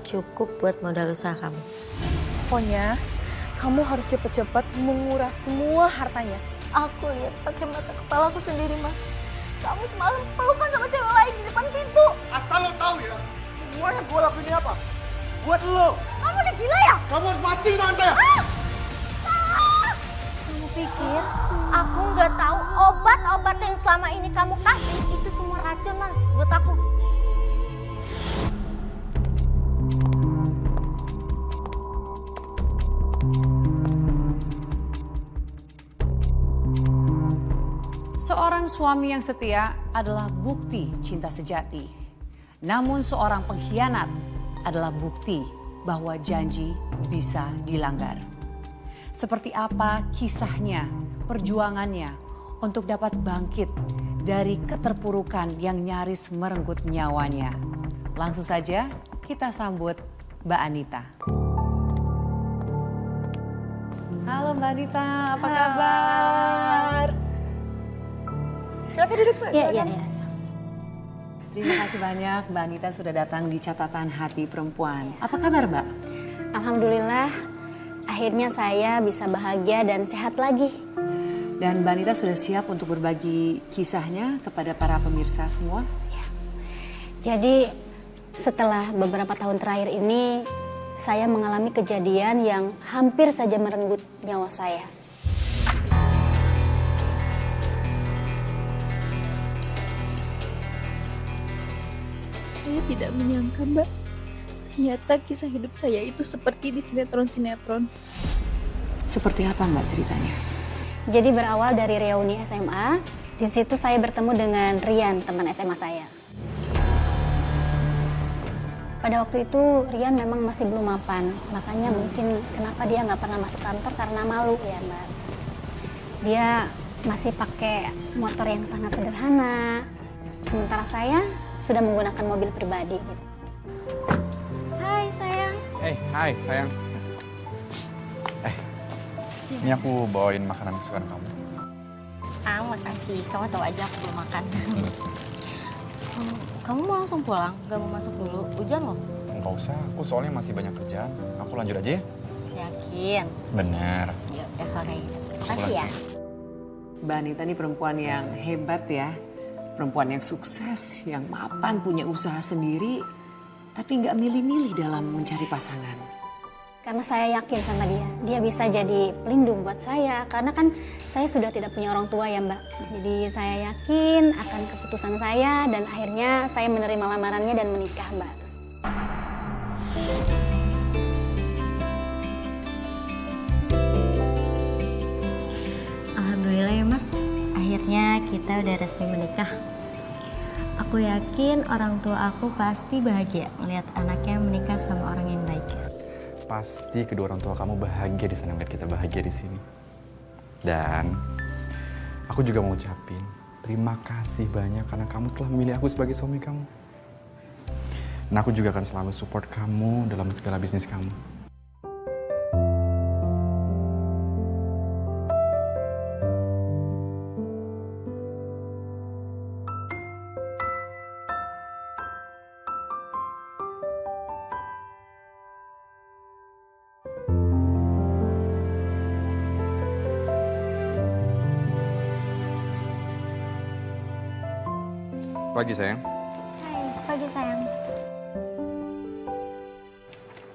cukup buat modal usaha kamu. Pokoknya kamu harus cepet-cepet menguras semua hartanya. Aku lihat pakai mata kepala aku sendiri, Mas. Kamu semalam pelukan sama cewek lain di depan pintu. Asal lo tahu ya, semua yang gue lakuin ini apa? Buat lo. Kamu udah gila ya? Kamu harus mati di tangan saya. Kamu pikir aku nggak tahu obat-obat yang selama ini kamu kasih itu semua racun, Mas, buat aku. Seorang suami yang setia adalah bukti cinta sejati. Namun seorang pengkhianat adalah bukti bahwa janji bisa dilanggar. Seperti apa kisahnya, perjuangannya untuk dapat bangkit dari keterpurukan yang nyaris merenggut nyawanya. Langsung saja kita sambut Mbak Anita. Halo Mbak Anita, apa kabar? Silakan duduk, Mbak. Iya. Terima kasih banyak Mbak Anita sudah datang di catatan hati perempuan. Apa kabar Mbak? Alhamdulillah, akhirnya saya bisa bahagia dan sehat lagi. Dan Mbak Anita sudah siap untuk berbagi kisahnya kepada para pemirsa semua? Jadi setelah beberapa tahun terakhir ini, saya mengalami kejadian yang hampir saja merenggut nyawa saya. Saya tidak menyangka, Mbak. Ternyata kisah hidup saya itu seperti di sinetron-sinetron. Seperti apa Mbak ceritanya? Jadi berawal dari reuni SMA, di situ saya bertemu dengan Rian, teman SMA saya. Pada waktu itu Rian memang masih belum mapan, makanya mungkin kenapa dia nggak pernah masuk kantor karena malu ya Mbak. Dia masih pakai motor yang sangat sederhana, sementara saya sudah menggunakan mobil pribadi. Hai sayang. Hai sayang. Ini aku bawain makanan kesukaan kamu. Makasih. Kamu tahu aja aku belum makan. Kamu mau langsung pulang? Gak mau masuk dulu? Hujan loh. Nggak usah, aku soalnya masih banyak kerjaan. Aku lanjut aja ya. Yakin? Bener. Ya udah kalau kayak gitu. Makasih ya. Mbak Anita ini perempuan yang hebat ya. Perempuan yang sukses, yang mapan, punya usaha sendiri. Tapi nggak milih-milih dalam mencari pasangan. Karena saya yakin sama dia bisa jadi pelindung buat saya. Karena kan saya sudah tidak punya orang tua ya Mbak. Jadi saya yakin akan keputusan saya dan akhirnya saya menerima lamarannya dan menikah Mbak. Alhamdulillah ya Mas. Akhirnya kita udah resmi menikah. Aku yakin orang tua aku pasti bahagia melihat anaknya menikah sama orang yang baik. Pasti kedua orang tua kamu bahagia di sana melihat kita bahagia di sini. Dan aku juga mau ucapin terima kasih banyak karena kamu telah memilih aku sebagai suami kamu. Dan aku juga akan selalu support kamu dalam segala bisnis kamu. Pagi sayang. Hai, pagi sayang.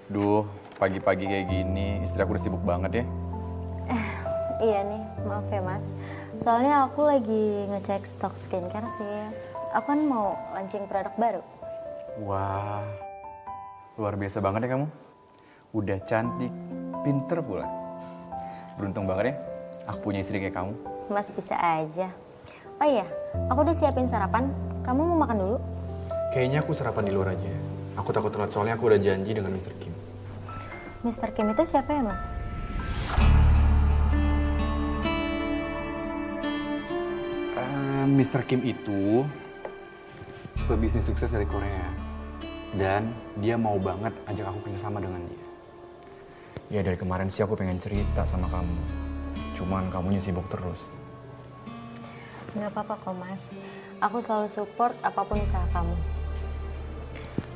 Duh, pagi-pagi kayak gini istri aku udah sibuk banget ya. Iya nih, maaf ya Mas. Soalnya aku lagi ngecek stok skincare sih. Aku kan mau launching produk baru. Wah, luar biasa banget ya kamu. Udah cantik, pinter pula. Beruntung banget ya, aku punya istri kayak kamu. Mas bisa aja. Oh iya, aku udah siapin sarapan. Kamu mau makan dulu? Kayaknya aku sarapan di luar aja. Aku takut telat soalnya aku udah janji dengan Mr. Kim. Mr. Kim itu siapa ya Mas? Mr. Kim itu pebisnis sukses dari Korea. Dan dia mau banget ajak aku kerjasama dengan dia. Ya dari kemarin sih aku pengen cerita sama kamu. Cuman kamunya sibuk terus. Nggak apa-apa kok Mas. Aku selalu support apapun usaha kamu.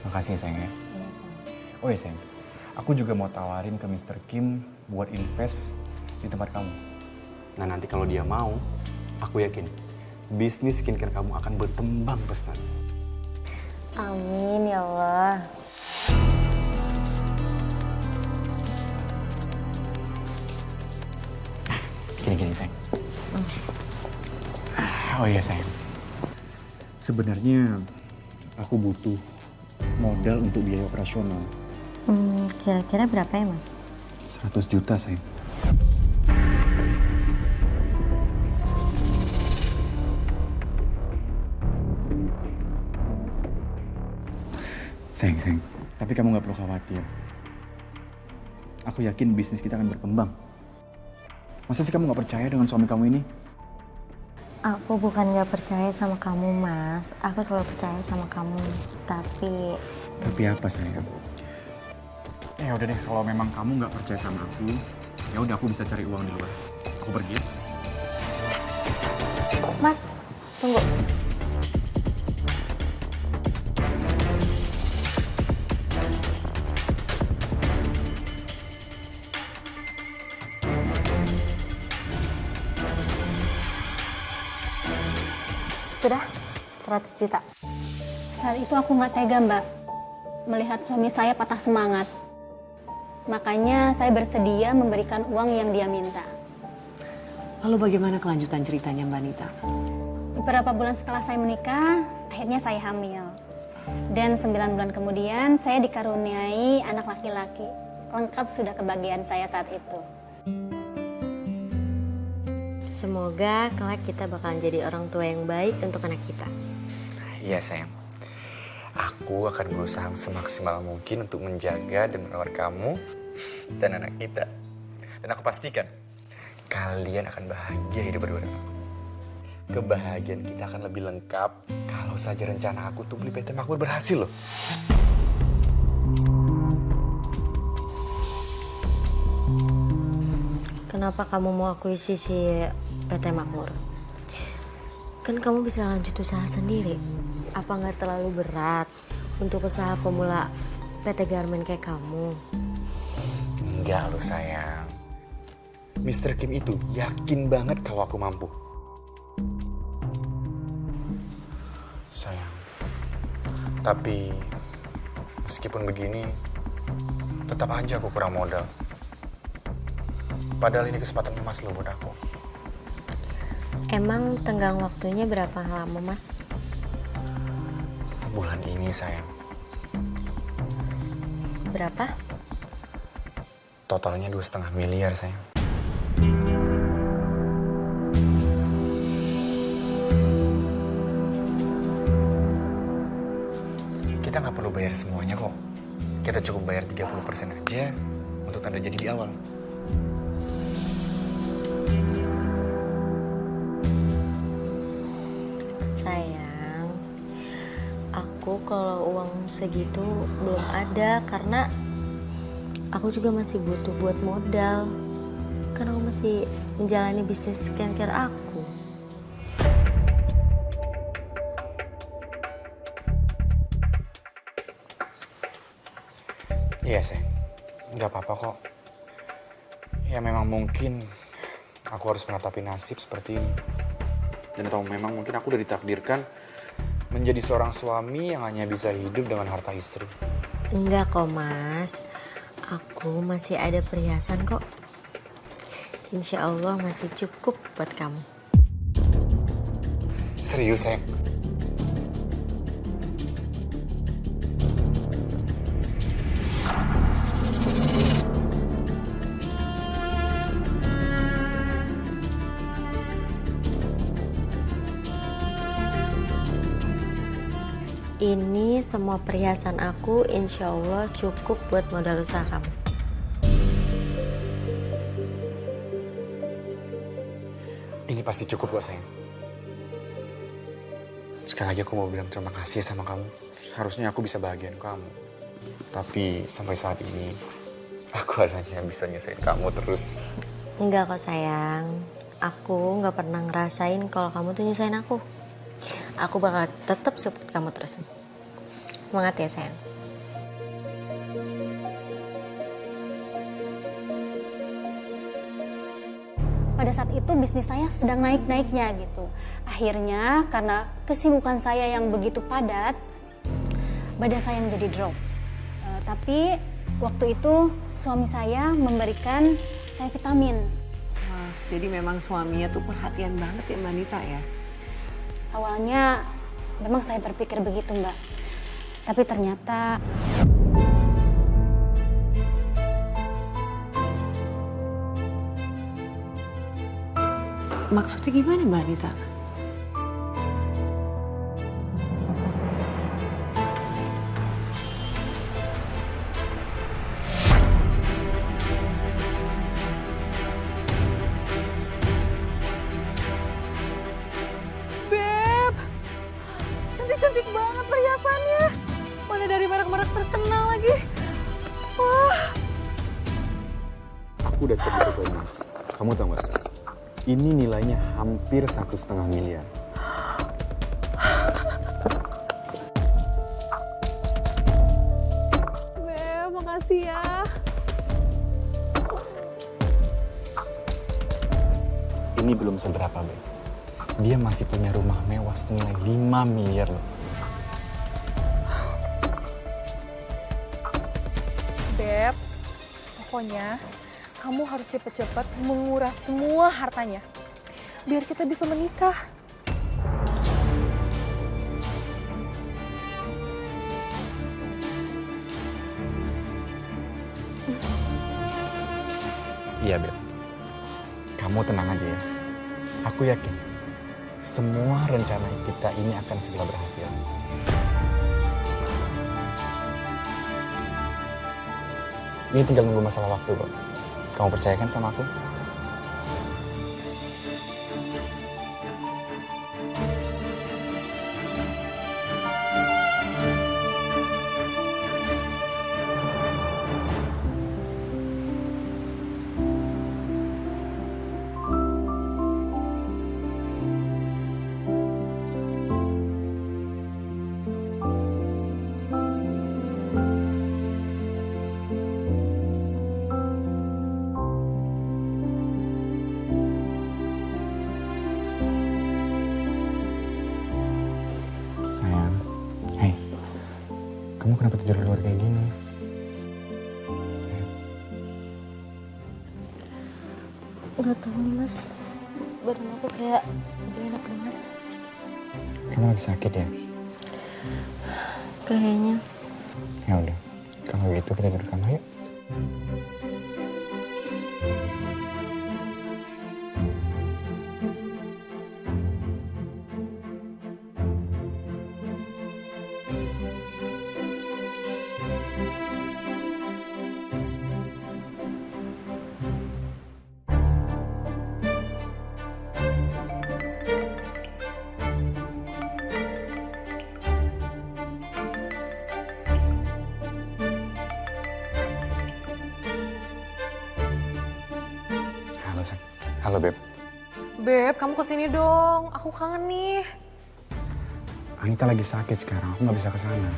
Makasih sayang ya. Iya, sayang. Oh ya sayang, aku juga mau tawarin ke Mr. Kim buat invest di tempat kamu. Nah nanti kalau dia mau, aku yakin bisnis skincare kamu akan berkembang pesat. Amin ya Allah. Gini sayang. Oh iya sayang. Sebenarnya aku butuh modal untuk biaya operasional. Kira-kira berapa ya Mas? 100 juta sayang. Sayang. Tapi kamu nggak perlu khawatir. Aku yakin bisnis kita akan berkembang. Masa sih kamu nggak percaya dengan suami kamu ini? Aku bukan nggak percaya sama kamu Mas. Aku selalu percaya sama kamu. Tapi apa sayang? Ya udah deh, kalau memang kamu nggak percaya sama aku, ya udah aku bisa cari uang di luar. Aku pergi ya. Mas, tunggu. Sudah 100 juta. Saat itu aku nggak tega, Mbak, melihat suami saya patah semangat. Makanya saya bersedia memberikan uang yang dia minta. Lalu bagaimana kelanjutan ceritanya Mbak Nita? Beberapa bulan setelah saya menikah, akhirnya saya hamil. Dan 9 bulan kemudian saya dikaruniai anak laki-laki. Lengkap sudah kebahagiaan saya saat itu. Semoga kelak kita bakalan jadi orang tua yang baik untuk anak kita. Iya sayang. Aku akan berusaha semaksimal mungkin untuk menjaga dan merawat kamu dan anak kita. Dan aku pastikan kalian akan bahagia hidup berdua. Kebahagiaan kita akan lebih lengkap kalau saja rencana aku untuk beli PT Makmur berhasil loh. Kenapa kamu mau akuisisi PT Makmur? Kan kamu bisa lanjut usaha sendiri. Apa nggak terlalu berat untuk usaha pemula PT Garmen kayak kamu? Enggak loh sayang. Mr. Kim itu yakin banget kalau aku mampu. Sayang. Tapi meskipun begini, tetap aja aku kurang modal. Padahal ini kesempatan emas loh buat aku. Emang tenggang waktunya berapa lama, Mas? Bulan ini sayang. Berapa? Totalnya 2,5 miliar sayang. Kita nggak perlu bayar semuanya kok. Kita cukup bayar 30% aja untuk tanda jadi di awal. Sayang, aku kalau uang segitu belum ada karena aku juga masih butuh buat modal. Karena aku masih menjalani bisnis skincare aku. Iya sayang, nggak apa-apa kok. Ya memang mungkin aku harus menatapi nasib seperti ini. Dan atau memang mungkin aku udah ditakdirkan menjadi seorang suami yang hanya bisa hidup dengan harta istri. Enggak kok Mas, aku masih ada perhiasan kok. Insya Allah masih cukup buat kamu. Serius sayang? Ini semua perhiasan aku insya Allah cukup buat modal usaha kamu. Ini pasti cukup kok sayang. Sekali lagi aku mau bilang terima kasih sama kamu. Harusnya aku bisa bahagiain kamu. Tapi sampai saat ini aku hanya bisa nyusahin kamu terus. Enggak kok sayang, aku nggak pernah ngerasain kalau kamu tuh nyusahin aku. Aku bakal tetap support kamu terus. Semangat ya sayang. pada saat itu bisnis saya sedang naik-naiknya gitu. Akhirnya karena kesibukan saya yang begitu padat, badan saya menjadi drop. Tapi waktu itu suami saya memberikan saya vitamin. Wah, jadi memang suaminya tuh perhatian banget ya Mbak Anita ya? Awalnya memang saya berpikir begitu Mbak. Tapi ternyata Maksudnya gimana Mbak Anita? Beb, cantik-cantik banget perhiasannya. Mana dari merek-merek terkenal lagi. Wah, Aku udah cek di toko emas. Kamu tahu nggak? Ini nilainya hampir 1,5 miliar. Beb, makasih ya. Ini belum seberapa, Beb. Dia masih punya rumah mewah senilai 5 miliar loh. Beb, pokoknya kamu harus cepet-cepet menguras semua hartanya. Biar kita bisa menikah. Iya, Beb. Kamu tenang aja ya. Aku yakin semua rencana kita ini akan segera berhasil. Ini tinggal nunggu masalah waktu kok. Kamu percaya kan sama aku? Sayang, hei, kamu kenapa tidur di luar kayak gini? Nggak tahu nih mas, badan aku kayak gak enak banget. Kamu lagi sakit ya? Kayaknya. Ya udah, kalau gitu kita tidur kamar yuk. Halo, Sayang. Halo, Beb. Beb, kamu kesini dong. Aku kangen nih. Anita lagi sakit sekarang, aku nggak bisa ke sana.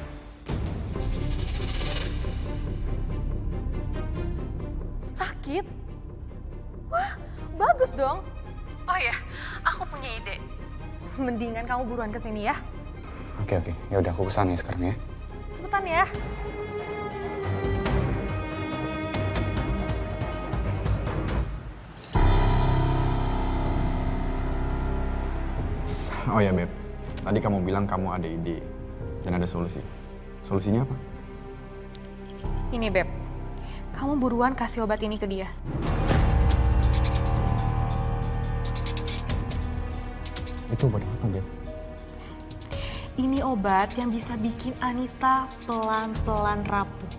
Sakit? Wah, bagus dong. Oh ya, aku punya ide. Mendingan kamu buruan kesini ya. Oke, ya udah aku ke sana ya sekarang ya. Cepetan ya. Oh ya, Beb. Tadi kamu bilang kamu ada ide dan ada solusi. Solusinya apa? Ini Beb, kamu buruan kasih obat ini ke dia. Itu obat apa, Beb? Ini obat yang bisa bikin Anita pelan-pelan rapuh.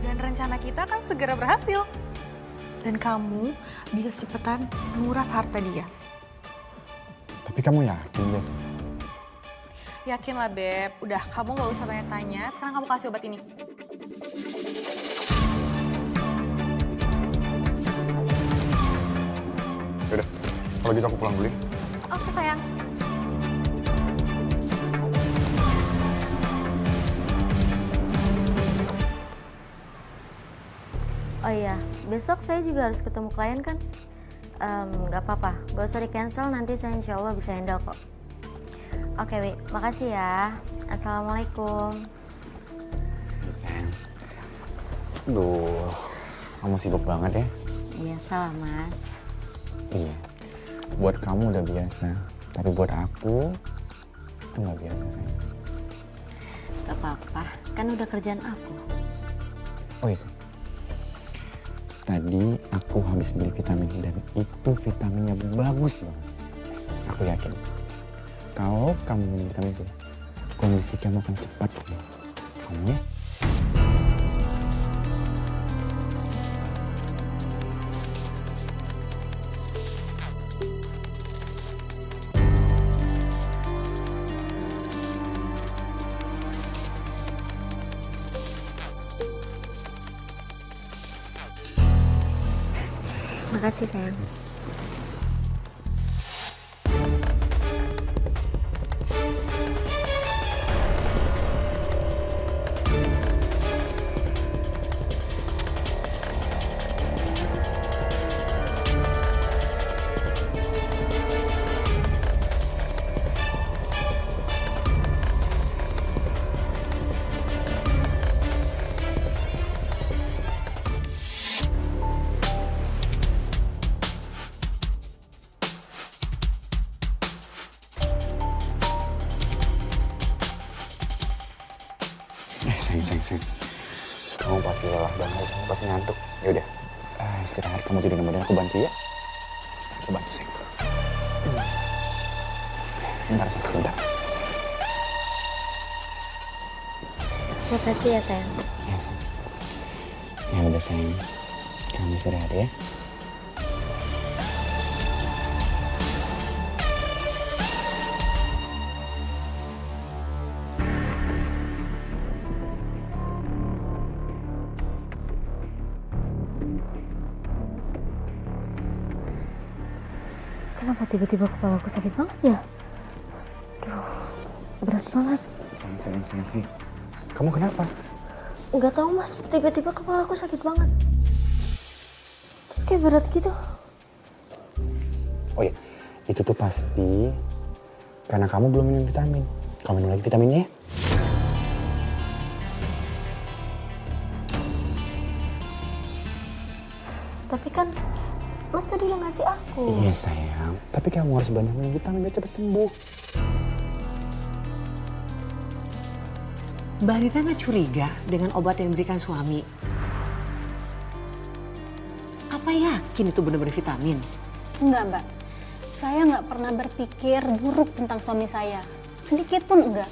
Dan rencana kita akan segera berhasil. Dan kamu bisa cepetan nguras harta dia. Tapi kamu yakin, Beb? Yakin lah Beb, udah kamu gak usah banyak tanya, sekarang kamu kasih obat ini. Yaudah, kalau gitu aku pulang dulu ya. Oke sayang. Oh iya, besok saya juga harus ketemu klien kan? Nggak apa-apa, gak usah di cancel, nanti saya insya Allah bisa handle kok. Oke Wi, makasih ya. Assalamualaikum. Sayang. Duh, kamu sibuk banget ya? Biasa lah Mas. Iya. Buat kamu udah biasa, tapi buat aku itu nggak biasa sayang. Gak apa-apa, kan udah kerjaan aku. Oh iya sayang. Tadi aku habis beli vitamin dan itu vitaminnya bagus banget. Aku yakin kalau kamu minum vitamin itu, kondisi kamu akan cepat. Kamu ya? Makasih sayang. Sayang. Kamu pasti lelah banget, kamu pasti ngantuk. Ya udah, istirahat, kamu tidur kemudian aku bantu ya. Aku bantu sayang. Sebentar sayang, sebentar. Makasih ya sayang. Ya sayang. Ya udah sayang, kamu istirahat ya. Kenapa tiba-tiba kepala aku sakit banget ya? Aduh, berat banget. Sayang. Hey, kamu kenapa? Nggak tahu Mas, tiba-tiba kepala aku sakit banget. Terus kayak berat gitu. Oh iya, itu tuh pasti karena kamu belum minum vitamin. Kamu minum lagi vitaminnya ya. Tapi kan Mas tadi udah ngasih aku. Iya sayang, tapi kamu harus banyak minum vitamin biar cepat sembuh. Mbak Anita nggak curiga dengan obat yang diberikan suami? Apa yakin itu benar-benar vitamin? Enggak, Mbak. Saya nggak pernah berpikir buruk tentang suami saya. Sedikit pun enggak.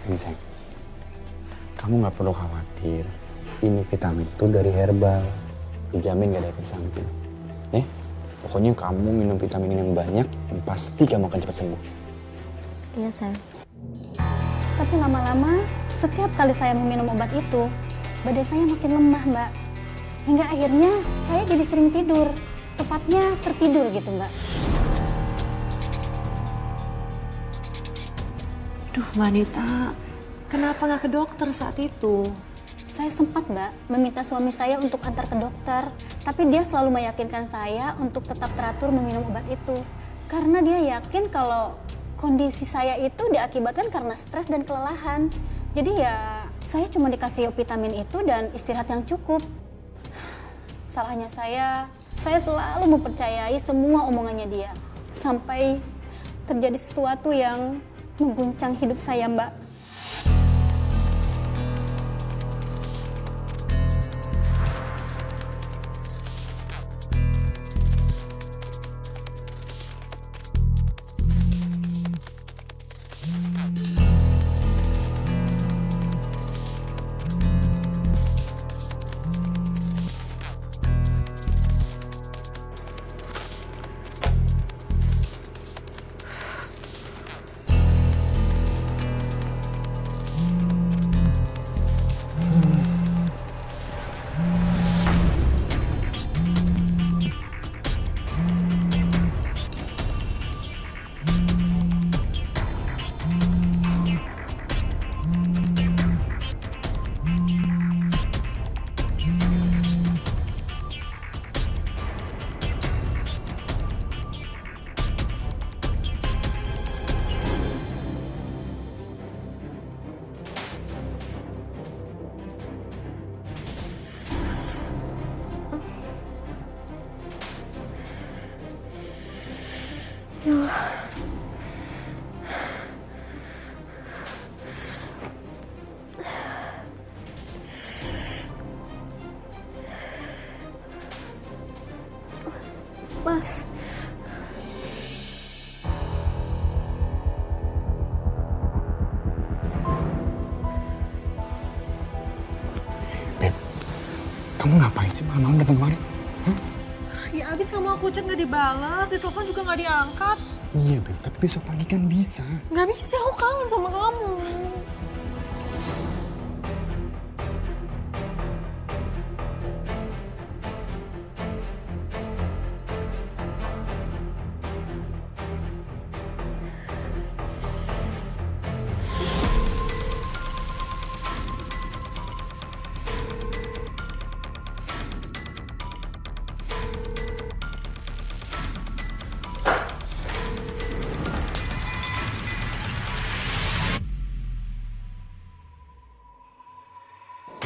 Ini sayang, kamu nggak perlu khawatir. Ini vitamin itu dari herbal, dijamin gak ada efek samping. Pokoknya kamu minum vitamin ini yang banyak, dan pasti kamu akan cepat sembuh. Iya sayang. Tapi lama-lama, setiap kali saya meminum obat itu, badan saya makin lemah, Mbak. Hingga akhirnya saya jadi sering tidur. Tepatnya tertidur gitu, Mbak. Duh, Mbak Anita, kenapa nggak ke dokter saat itu? Saya sempat, Mbak, meminta suami saya untuk antar ke dokter. Tapi dia selalu meyakinkan saya untuk tetap teratur meminum obat itu. Karena dia yakin kalau kondisi saya itu diakibatkan karena stres dan kelelahan. Jadi ya, saya cuma dikasih vitamin itu dan istirahat yang cukup. Salahnya saya selalu mempercayai semua omongannya dia. Sampai terjadi sesuatu yang mengguncang hidup saya, Mbak. Mas, Beb, kamu ngapain sih malam-malam datang kemari? Ya abis kamu aku chat nggak dibalas, di telepon juga nggak diangkat. Iya, Beb, tapi besok pagi kan bisa. Nggak bisa, aku kangen sama kamu.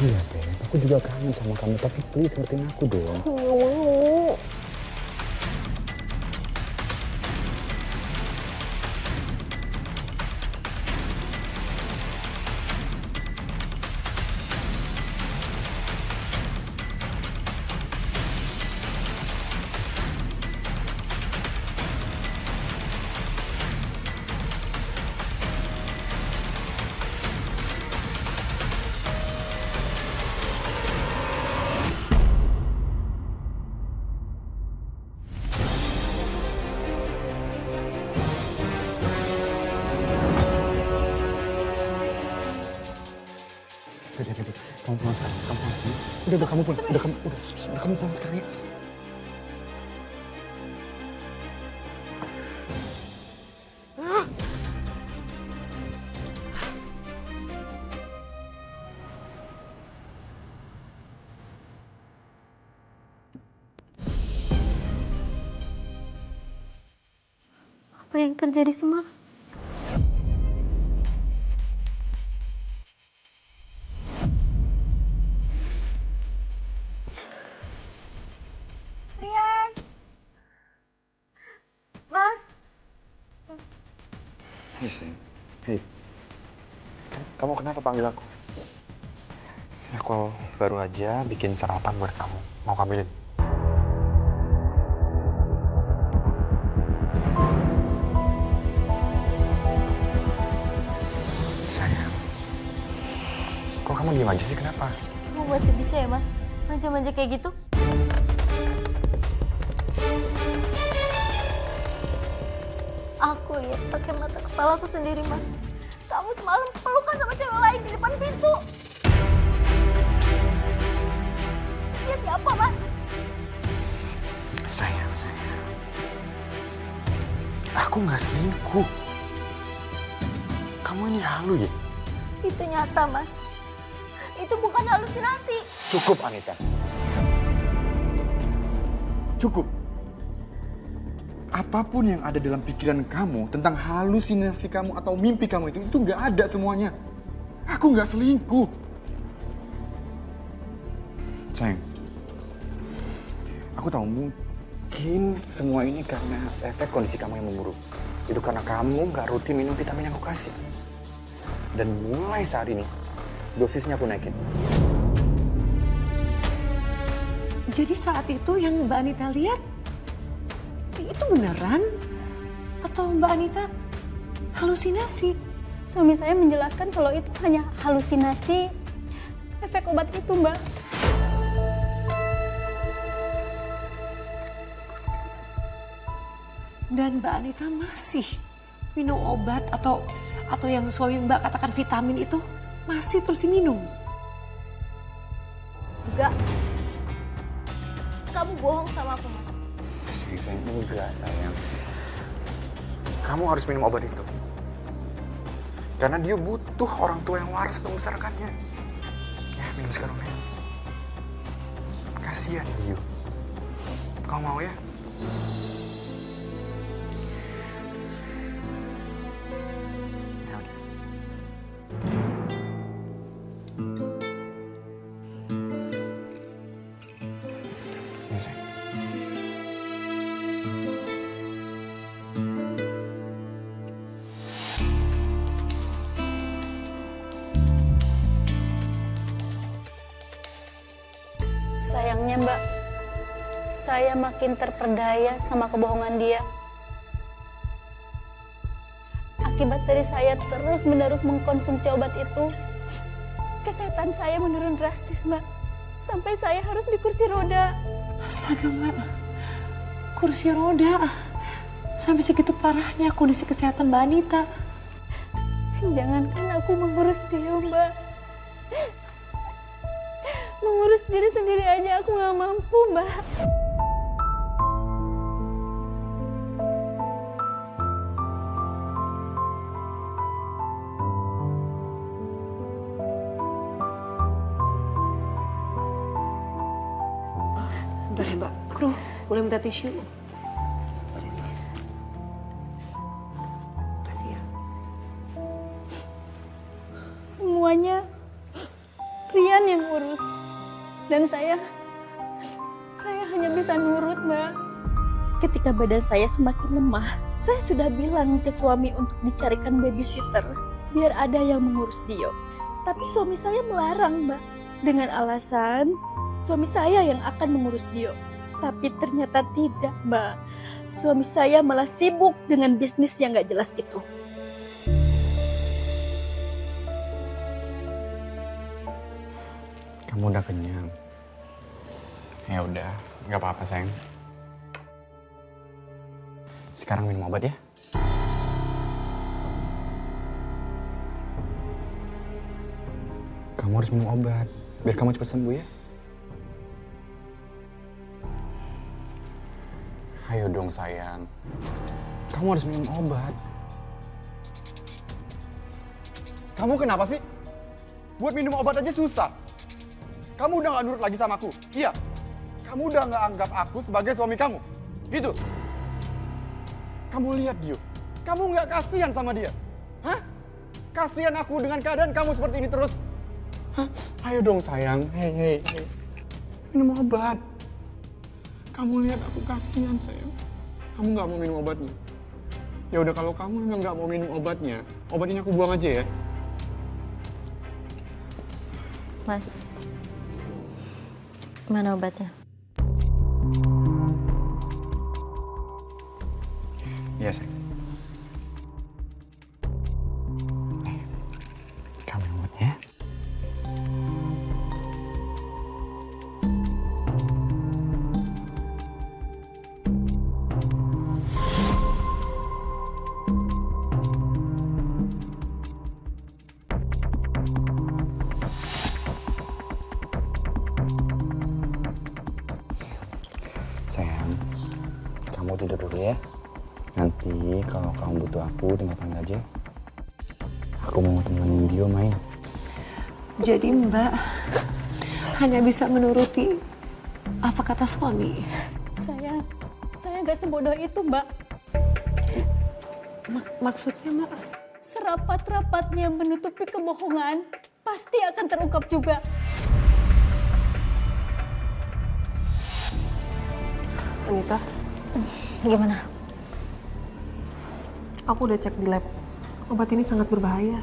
Iya, Beb, aku juga kangen sama kamu, tapi please ngertiin aku dong. aku nggak mau. Beb, kamu pulang sekarang, kamu pulang sekarang. Udah kamu pulang, udah kamu pulang sekarang ya. Apa yang terjadi semua? Rian, Mas. Hei, sayang. Hei. Kamu kenapa panggil aku? Aku baru aja bikin sarapan buat kamu. Mau kamilin? Sayang. Kok kamu diem aja sih? Kenapa? Kamu masih bisa ya, Mas? Manja-manja kayak gitu? Aku lihat pakai mata kepala aku sendiri, Mas. Kamu semalam pelukan sama cewek lain di depan pintu. Dia siapa, Mas? Sayang. Aku nggak selingkuh. Kamu ini halu ya? Itu nyata, Mas. Itu bukan halusinasi. Cukup, Anita. Cukup. Apapun yang ada dalam pikiran kamu tentang halusinasi kamu atau mimpi kamu itu nggak ada semuanya. Aku nggak selingkuh. Sayang, aku tahu mungkin semua ini karena efek kondisi kamu yang memburuk. Itu karena kamu nggak rutin minum vitamin yang aku kasih. Dan mulai saat ini, dosisnya aku naikin. Jadi saat itu yang Mbak Anita lihat, itu beneran? Atau Mbak Anita halusinasi? Suami saya menjelaskan kalau itu hanya halusinasi efek obat itu, Mbak. Dan Mbak Anita masih minum obat atau yang suami Mbak katakan vitamin itu masih terus diminum. Enggak. Kamu bohong sama aku, Mas. Sayang, enggak sayang. Kamu harus minum obat itu. Karena dia butuh orang tua yang waras untuk membesarkannya. Ya, minum sekarang ya. Kasihan dia. Kamu mau ya? Ya udah. Ya, sayang. saya makin terperdaya sama kebohongan dia. Akibat dari saya terus-menerus mengkonsumsi obat itu, kesehatan saya menurun drastis, Mbak. Sampai saya harus di kursi roda. Astaga, Mbak. Kursi roda. Sampai segitu parahnya kondisi kesehatan Mbak Anita. Jangankan aku mengurus dia, Mbak. Mengurus diri sendiri aja aku nggak mampu, Mbak. Bentar ya, Mbak. Kru, boleh minta tisu? Kasih ya. Semuanya Rian yang urus. Dan saya hanya bisa nurut, Mbak. Ketika badan saya semakin lemah, saya sudah bilang ke suami untuk dicarikan babysitter biar ada yang mengurus Dio. Tapi suami saya melarang, Mbak, dengan alasan suami saya yang akan mengurus Dio. Tapi ternyata tidak, Mbak. Suami saya malah sibuk dengan bisnis yang gak jelas itu. Kamu udah kenyang? Ya udah, nggak apa-apa sayang. Sekarang minum obat ya. Kamu harus minum obat, biar kamu cepat sembuh ya. Ayo dong sayang, kamu harus minum obat. Kamu kenapa sih? Buat minum obat aja susah. Kamu udah gak nurut lagi sama aku? Iya. Kamu udah gak anggap aku sebagai suami kamu? Gitu. Kamu lihat Dio. Kamu gak kasihan sama dia. Hah? Kasihan aku dengan keadaan kamu seperti ini terus. Hah? Ayo dong sayang. Hei. Minum obat. Kamu lihat aku kasihan sayang. Kamu gak mau minum obatnya? Ya udah kalau kamu memang gak mau minum obatnya, obat ini aku buang aja ya. Mas, mana obatnya? Iya, sayang. Kamu yang buat ya. Sayang, kamu tidur dulu ya. Nanti kalau kamu butuh aku, tinggal panggil aja. Aku mau temenin Dio main. Jadi Mbak hanya bisa menuruti apa kata suami. Saya nggak sebodoh itu, Mbak. Maksudnya, Mbak? Serapat-rapatnya menutupi kebohongan, pasti akan terungkap juga. Anita, Gimana? aku udah cek di lab. Obat ini sangat berbahaya.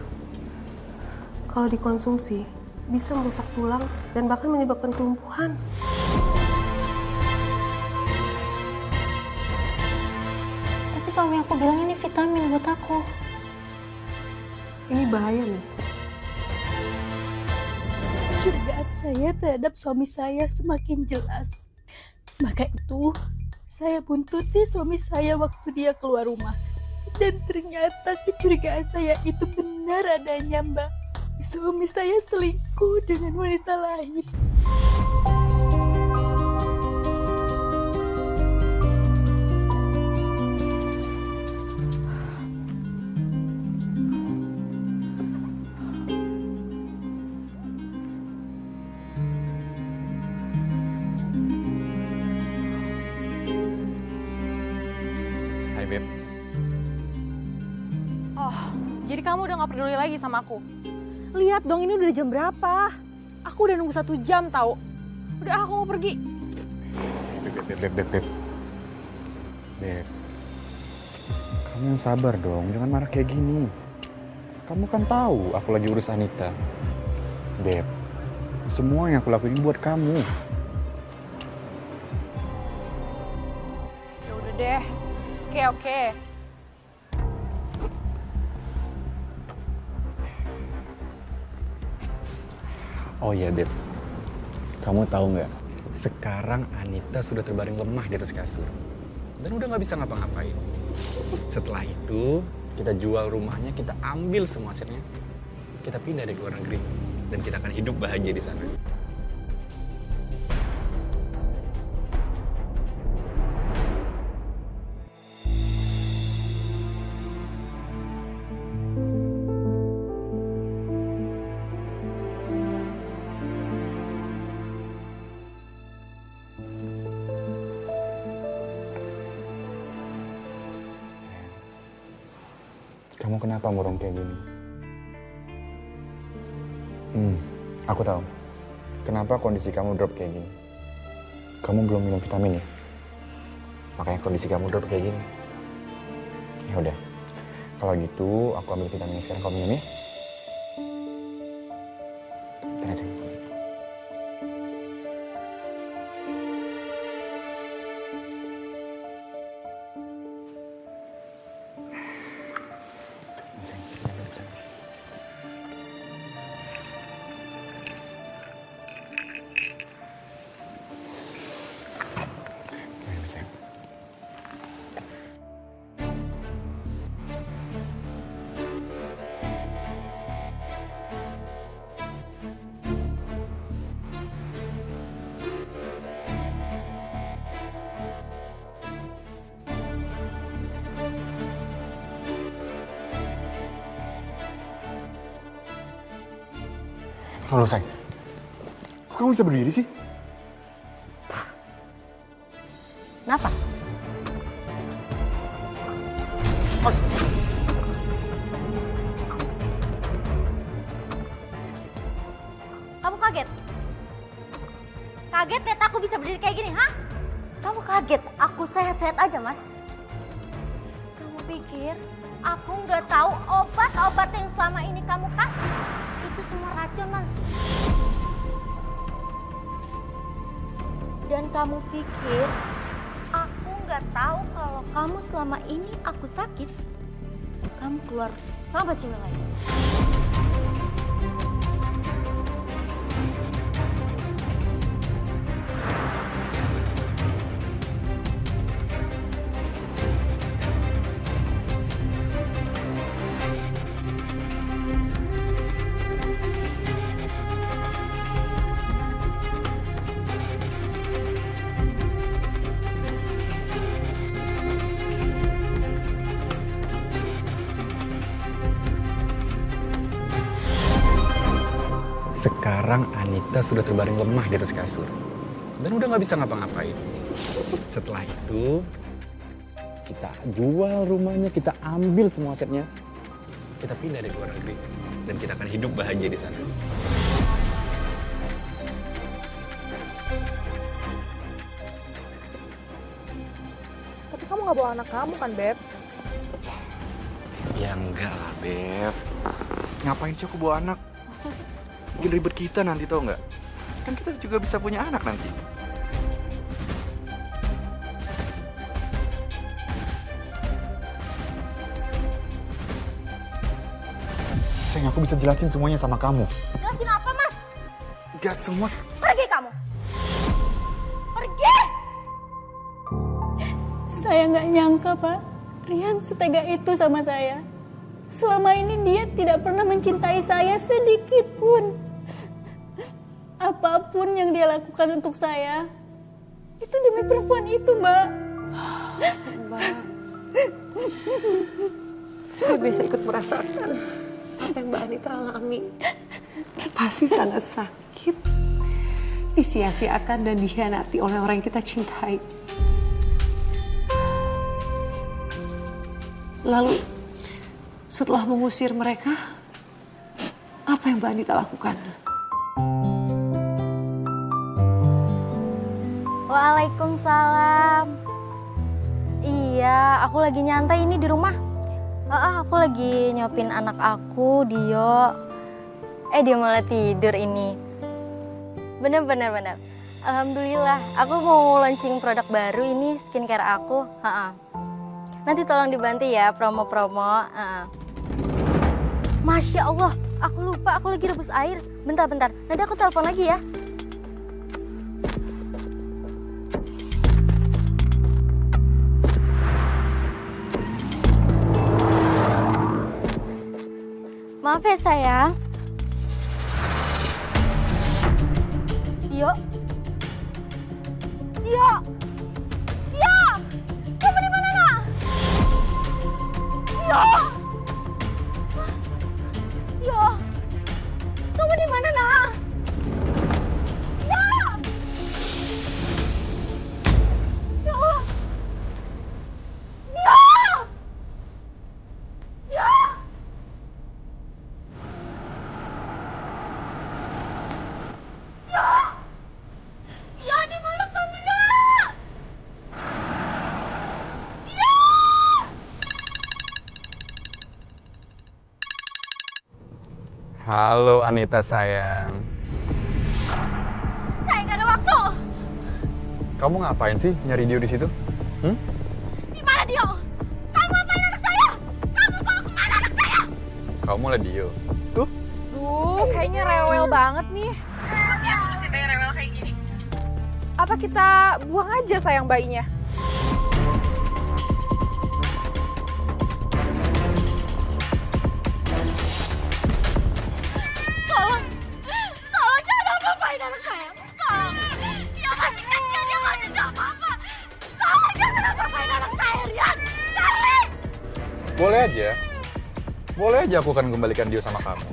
Kalau dikonsumsi, bisa merusak tulang dan bahkan menyebabkan kelumpuhan. Tapi suami aku bilang ini vitamin buat aku. Ini bahaya nih. Kecurigaan saya terhadap suami saya semakin jelas. Maka itu, saya buntuti suami saya waktu dia keluar rumah. Dan ternyata kecurigaan saya itu benar adanya, Mbak. Suami saya selingkuh dengan wanita lain. Hai Beb. Oh, jadi kamu udah gak peduli lagi sama aku? Lihat dong, ini udah jam berapa? Aku udah nunggu 1 jam tau. Udah, aku mau pergi. Beb. Beb. Kamu yang sabar dong, jangan marah kayak gini. Kamu kan tahu aku lagi urus Anita. Beb, semua yang aku lakuin buat kamu. deh. Oke. Oh iya, Beb. Kamu tahu nggak? Sekarang Anita sudah terbaring lemah di atas kasur. Dan udah nggak bisa ngapa-ngapain. Setelah itu, kita jual rumahnya, kita ambil semua asetnya. Kita pindah dari luar negeri. Dan kita akan hidup bahagia di sana. Kamu kenapa murung kayak gini? Aku tahu. Kenapa kondisi kamu drop kayak gini? Kamu belum minum vitamin ya? Makanya kondisi kamu drop kayak gini. Ya udah. Kalau gitu, aku ambil vitaminnya sekarang, kamu minum ya. Bentar aja. Halo, sayang. Kok kamu bisa berdiri sih? Kenapa? Kamu kaget? Kaget lihat aku bisa berdiri kayak gini, hah? Kamu kaget? Aku sehat-sehat aja, Mas. Kamu pikir aku nggak tahu obat-obat yang selama ini kamu kasih itu semua racun, Mas? Dan kamu pikir aku nggak tahu kalau kamu selama ini aku sakit, kamu keluar sama cewek lain. Sekarang Anita sudah terbaring lemah di atas kasur. Dan udah nggak bisa ngapa-ngapain. Setelah itu, kita jual rumahnya, kita ambil semua asetnya. Kita pindah dari luar negeri. Dan kita akan hidup bahagia di sana. Tapi kamu nggak bawa anak kamu kan, Beb? Ya enggak lah, Beb. Ngapain sih aku bawa anak? Bikin ribet kita nanti, tau nggak? Kan kita juga bisa punya anak nanti. Sayang, aku bisa jelasin semuanya sama kamu. Jelasin apa, Mas? Gak semua... Pergi kamu! Pergi! Saya nggak nyangka, Pak. Rian setega itu sama saya. Selama ini dia tidak pernah mencintai saya sedikit pun. Apapun yang dia lakukan untuk saya, itu demi perempuan itu, Mbak. Mbak, saya bisa ikut merasakan apa yang Mbak Anita alami. Pasti sangat sakit, disia-siakan dan dikhianati oleh orang yang kita cintai. Lalu setelah mengusir mereka, apa yang Mbak Anita lakukan? Waalaikumsalam. Iya, aku lagi nyantai ini di rumah. Aku lagi nyopin anak aku, Dio. Dia malah tidur ini. Bener. Alhamdulillah, aku mau launching produk baru ini skincare aku. Nanti tolong dibantu ya promo-promo. Masya Allah, aku lupa, aku lagi rebus air. Bentar, nanti aku telepon lagi ya. Maaf ya sayang. Dio. Dio. Dio. Kamu di mana, Nak? Dio. Dio. Kamu di mana, Nak? Dio. Dio. Dio. Dio. Ya, di mana kamu, Nak? Halo Anita sayang. Saya nggak ada waktu. Kamu ngapain sih nyari Dio di situ? Di mana Dio? Kamu apain anak saya? Kamu bawa kemana anak saya? Kamu lah Dio. Tuh. Duh, kayaknya rewel banget nih. Ya, terus sih rewel kayak gini. Apa kita buang aja sayang bayinya? Tolong jangan apa-apain anak saya. Tolong. Dia masih kecil, dia masih nggak apa-apa. Tolong jangan apa-apain anak saya, Rian. Cari. Boleh aja. Boleh aja aku akan kembalikan Dio sama kamu.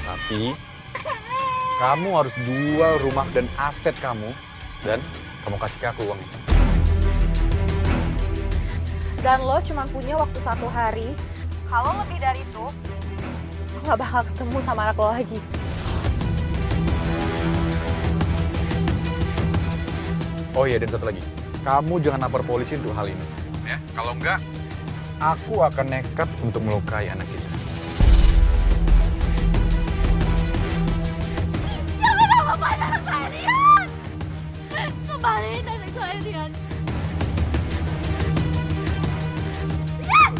Tapi kamu harus jual rumah dan aset kamu dan kamu kasih ke aku uangnya. Dan lo cuma punya waktu 1 hari. Kalau lebih dari itu, lo gak bakal ketemu sama anak lo lagi. Oh iya, dan satu lagi. Kamu jangan lapor polisi untuk hal ini. Ya, kalau enggak, aku akan nekat untuk melukai anak kita. Jangan apa-apain anak saya, Rian. Kembaliin anak saya, Rian. Rian!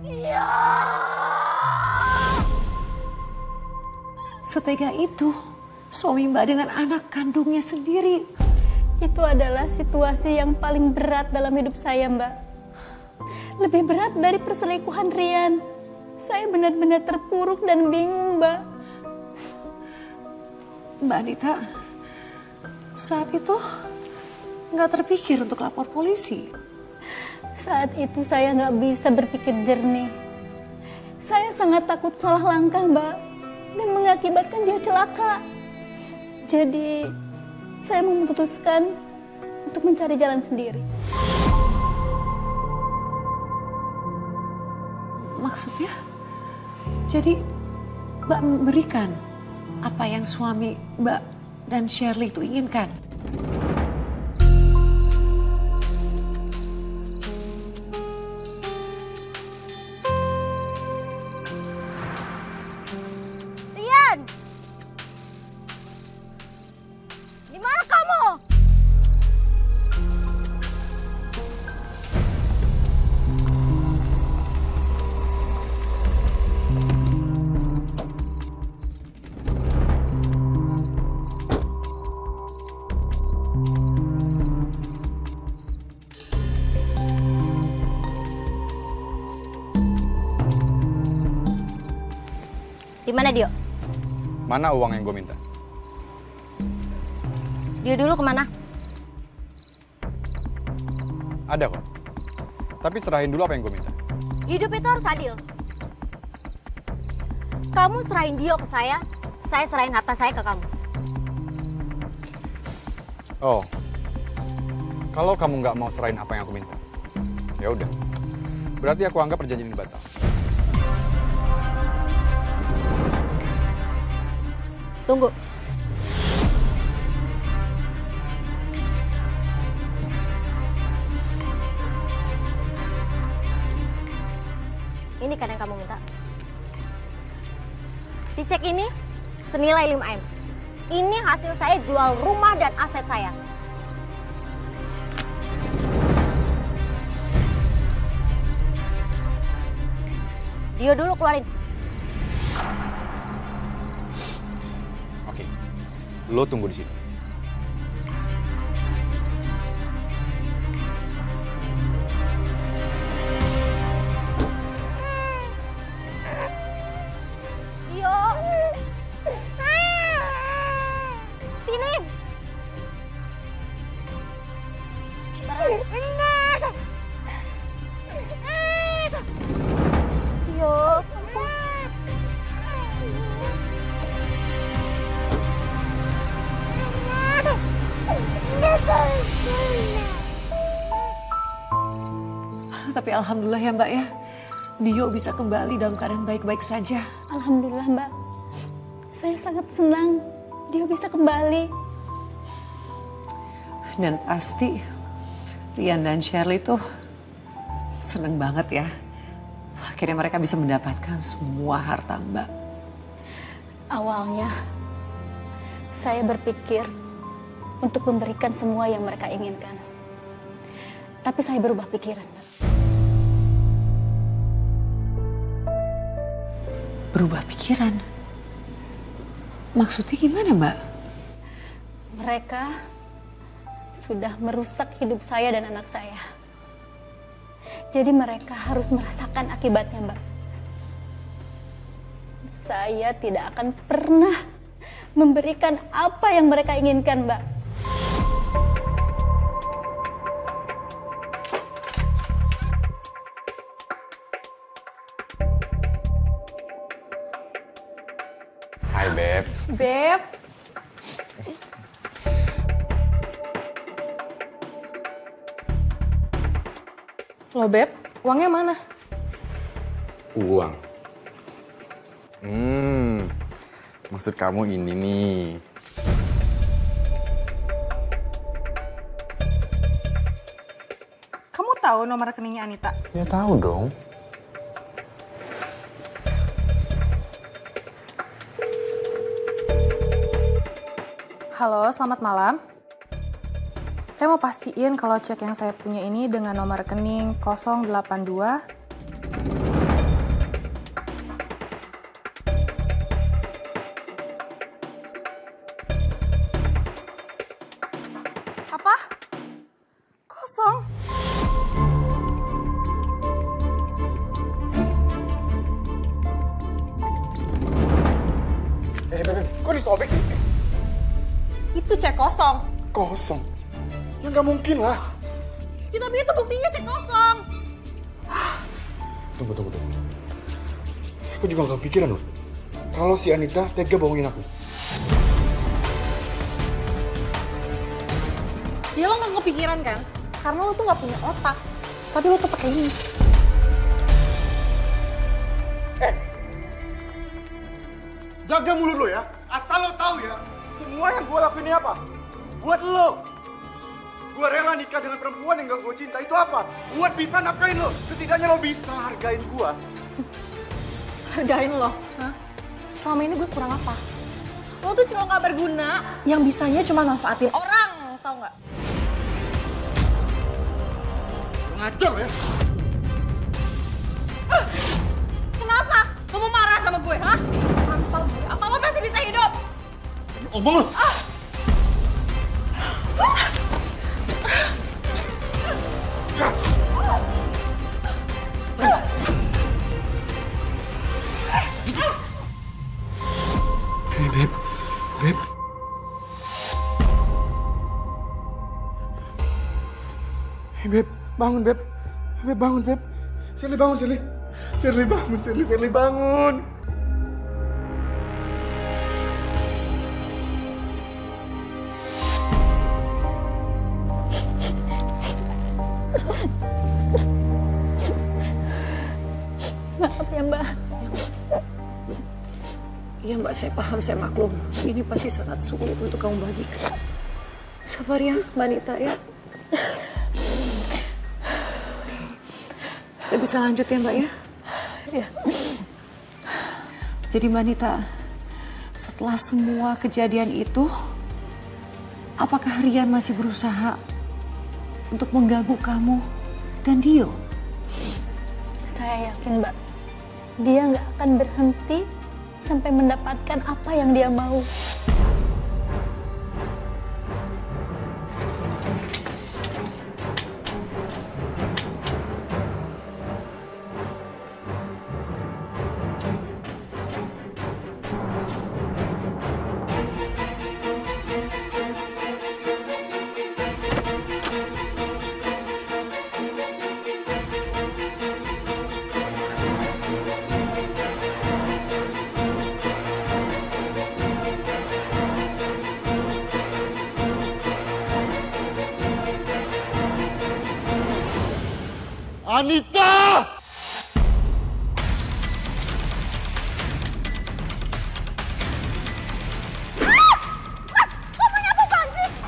Iya. Setega itu suami Mbak dengan anak kandungnya sendiri. Itu adalah situasi yang paling berat dalam hidup saya, Mbak. Lebih berat dari perselingkuhan Rian. Saya benar-benar terpuruk dan bingung, Mbak. Mbak Anita saat itu nggak terpikir untuk lapor polisi. Saat itu saya nggak bisa berpikir jernih. Saya sangat takut salah langkah, Mbak, dan mengakibatkan dia celaka. Jadi, saya memutuskan untuk mencari jalan sendiri. Maksudnya? Jadi Mbak memberikan apa yang suami Mbak dan Shirley itu inginkan? Rian! Di mana kamu? Di mana Dio? Mana uang yang gue minta? Dio dulu kemana? Ada kok. Tapi serahin dulu apa yang gue minta. Hidup itu harus adil. Kamu serahin Dio ke saya serahin harta saya ke kamu. Oh, kalau kamu nggak mau serahin apa yang aku minta, ya udah. Berarti aku anggap perjanjian ini batal. Tunggu. kan yang kamu minta? Di cek ini senilai 5M. Ini hasil saya jual rumah dan aset saya. Dio dulu keluarin. Oke, lo tunggu di sini. Dio. Sini. Dio. Tapi alhamdulillah ya Mbak ya, Dio bisa kembali dalam keadaan baik-baik saja. Alhamdulillah Mbak. Saya sangat senang Dio bisa kembali. Dan pasti Rian dan Shirley tuh seneng banget ya. Akhirnya mereka bisa mendapatkan semua harta Mbak. Awalnya saya berpikir untuk memberikan semua yang mereka inginkan. Tapi saya berubah pikiran, Mbak. Berubah pikiran? Maksudnya gimana Mbak? Mereka sudah merusak hidup saya dan anak saya. Jadi mereka harus merasakan akibatnya, Mbak. Saya tidak akan pernah memberikan apa yang mereka inginkan, Mbak. Hai, Beb. Beb. Loh, Beb, uangnya mana? Uang. Maksud kamu ini nih. Kamu tahu nomor rekeningnya Anita? Ya tahu dong. Halo, selamat malam. Saya mau pastiin kalau cek yang saya punya ini dengan nomor rekening 082. Apa? Kosong? Beb, kok disobek sih? Itu cek kosong. Kosong. Ya nggak mungkin lah. Ya, tapi itu buktinya cek kosong. Tunggu. Aku juga nggak pikiran loh. Kalau si Anita tega bohongin aku. Ya lo nggak kepikiran kan? Karena lo tuh nggak punya otak. Tapi lo tuh pakai ini. Jaga mulut lo ya. Asal lo tahu ya. Semua yang gue lakuin ini apa? Buat lo. Gue rela nikah dengan perempuan yang gak gue cinta. Itu apa? Buat bisa nafkain lo. Setidaknya lo bisa hargain gue. Hargain lo. Hah? Selama ini gue kurang apa? Lo tuh cuma gak berguna. Yang bisanya cuma manfaatin orang. Tau gak? Ngajar lo ya. Kenapa? Lo mau marah sama gue, hah? Tanpa gue, apa lo masih bisa hidup? Omong lo. Hey, Beb. Hey, Beb. Bangun, Beb. Beb, bangun, Beb. Shirley, bangun, Shirley. Shirley, bangun, Shirley, bangun. Maaf ya, Mbak. Iya Mbak, saya paham, saya maklum. Ini pasti sangat sulit untuk kamu bagikan. Sabar ya, Mbak Nita ya. Kita bisa lanjut ya Mbak ya? Jadi Mbak Nita, setelah semua kejadian itu, apakah Rian masih berusaha untuk mengganggu kamu dan Dio? Saya yakin Mbak, dia nggak akan berhenti sampai mendapatkan apa yang dia mau. Anita!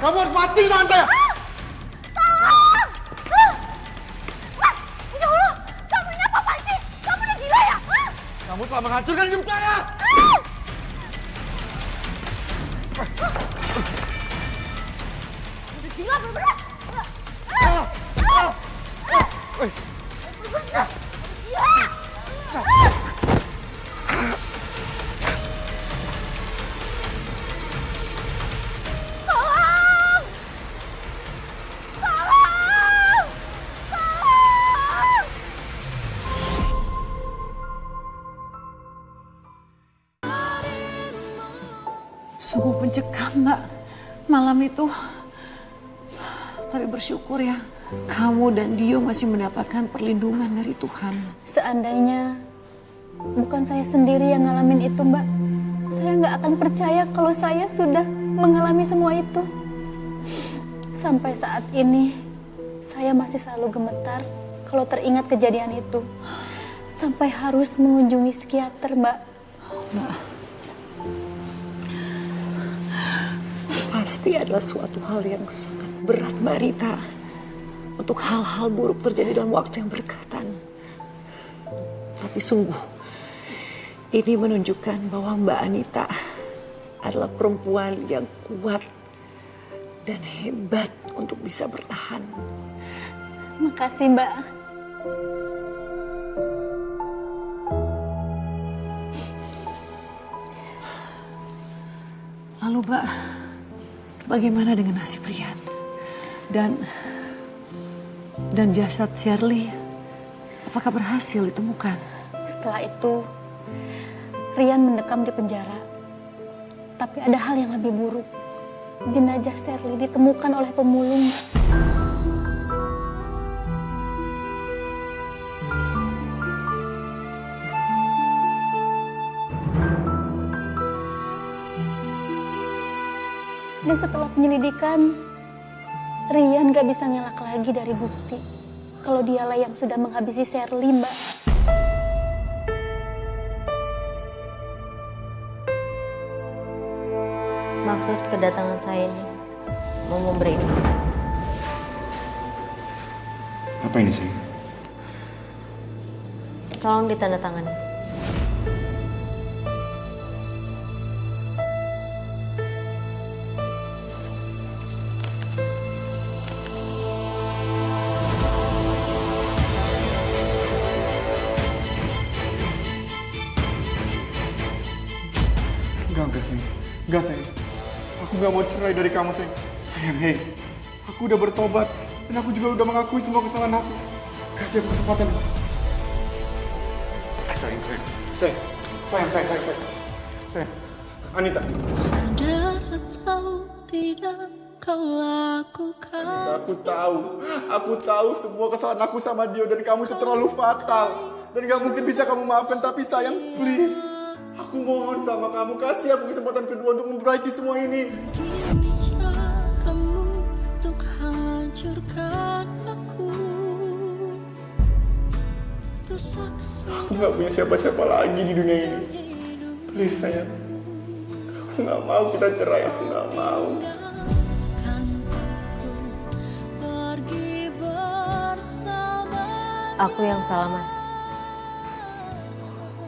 Kamu harus mati tangan saya! Kamu telah menghancurkan hidup saya! Sungguh mencekam, Mbak, malam itu. Tapi bersyukur ya, kamu dan Dio masih mendapatkan perlindungan dari Tuhan. Seandainya bukan saya sendiri yang ngalamin itu, Mbak, saya nggak akan percaya kalau saya sudah mengalami semua itu. Sampai saat ini, saya masih selalu gemetar kalau teringat kejadian itu. Sampai harus mengunjungi psikiater, Mbak. Mbak, pasti adalah suatu hal yang sangat berat, Mbak Rita, untuk hal-hal buruk terjadi dalam waktu yang berdekatan. Tapi sungguh, ini menunjukkan bahwa Mbak Anita adalah perempuan yang kuat dan hebat untuk bisa bertahan. Makasih, Mbak. Lalu, Mbak, bagaimana dengan nasib Rian? Dan jasad Shirley, apakah berhasil ditemukan? Setelah itu, Rian mendekam di penjara. Tapi ada hal yang lebih buruk. Jenazah Shirley ditemukan oleh pemulung. Dan setelah penyelidikan, Rian gak bisa ngelak lagi dari bukti kalau dialah yang sudah menghabisi Shirley, Mbak. Maksud kedatangan saya ini mau memberi ini. Apa ini, sayang? Tolong ditandatangani. Enggak sayang. Enggak sayang. Aku nggak mau cerai dari kamu sayang. Sayang, hei. Aku udah bertobat. Dan aku juga udah mengakui semua kesalahan aku. Kasih aku kesempatan. Sayang. Sayang. Anita. Sadar atau tidak kau lakukan. Aku tahu semua kesalahan aku sama Dio dan kamu itu terlalu fatal. Dan gak mungkin bisa kamu maafkan, tapi sayang, please. Aku mohon sama kamu, kasih aku kesempatan kedua untuk memperbaiki semua ini. Begini caramu untuk hancurkan aku. Rusak Aku gak punya siapa-siapa lagi di dunia ini. Please sayang. Aku gak mau kita cerai, aku gak mau. Aku yang salah, Mas.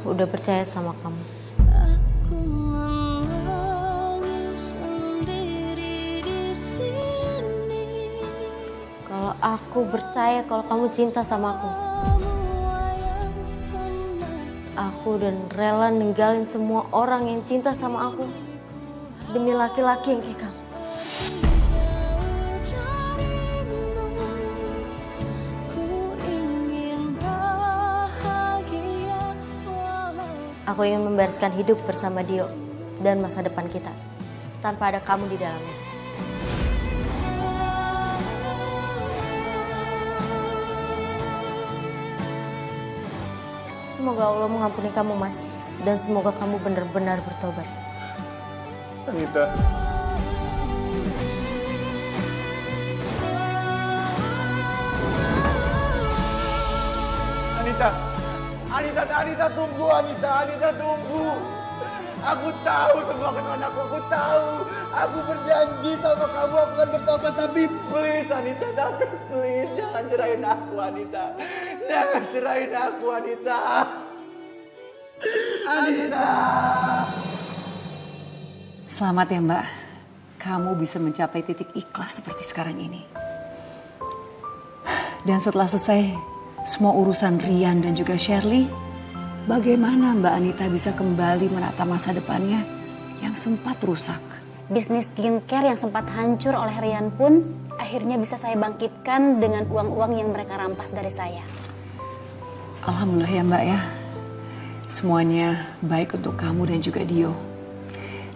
udah percaya sama kamu. Aku menangis sendiri di sini. Kalau aku percaya kalau kamu cinta sama aku. Aku dan rela ninggalin semua orang yang cinta sama aku demi laki-laki yang kayak kamu. Aku ingin membereskan hidup bersama Dio dan masa depan kita tanpa ada kamu di dalamnya. Semoga Allah mengampuni kamu, Mas, dan semoga kamu benar-benar bertobat. Anita. Anita tunggu, Anita tunggu. Aku tahu semua kesalahan aku tahu. Aku berjanji sama kamu aku akan bertobat, tapi please Anita, tapi please jangan cerain aku, Anita. Jangan cerain aku, Anita. Anita. Selamat ya Mbak, kamu bisa mencapai titik ikhlas seperti sekarang ini. Dan setelah selesai semua urusan Rian dan juga Shirley, bagaimana Mbak Anita bisa kembali menata masa depannya yang sempat rusak? Bisnis skincare yang sempat hancur oleh Rian pun akhirnya bisa saya bangkitkan dengan uang-uang yang mereka rampas dari saya. Alhamdulillah ya Mbak ya, semuanya baik untuk kamu dan juga Dio.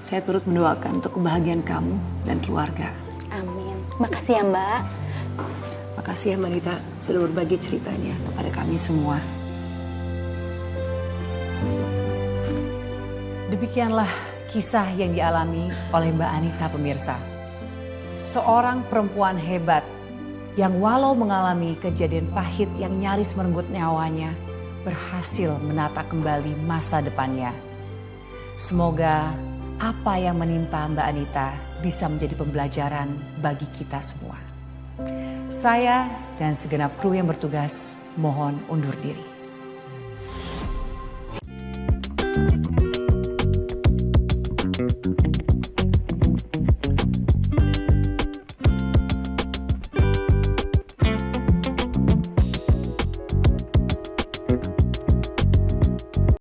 Saya turut mendoakan untuk kebahagiaan kamu dan keluarga. Amin. Makasih ya Mbak. Makasih ya Mbak Anita sudah berbagi ceritanya kepada kami semua. Demikianlah kisah yang dialami oleh Mbak Anita pemirsa. Seorang perempuan hebat yang walau mengalami kejadian pahit yang nyaris merenggut nyawanya, berhasil menata kembali masa depannya. Semoga apa yang menimpa Mbak Anita bisa menjadi pembelajaran bagi kita semua. Saya dan segenap kru yang bertugas mohon undur diri.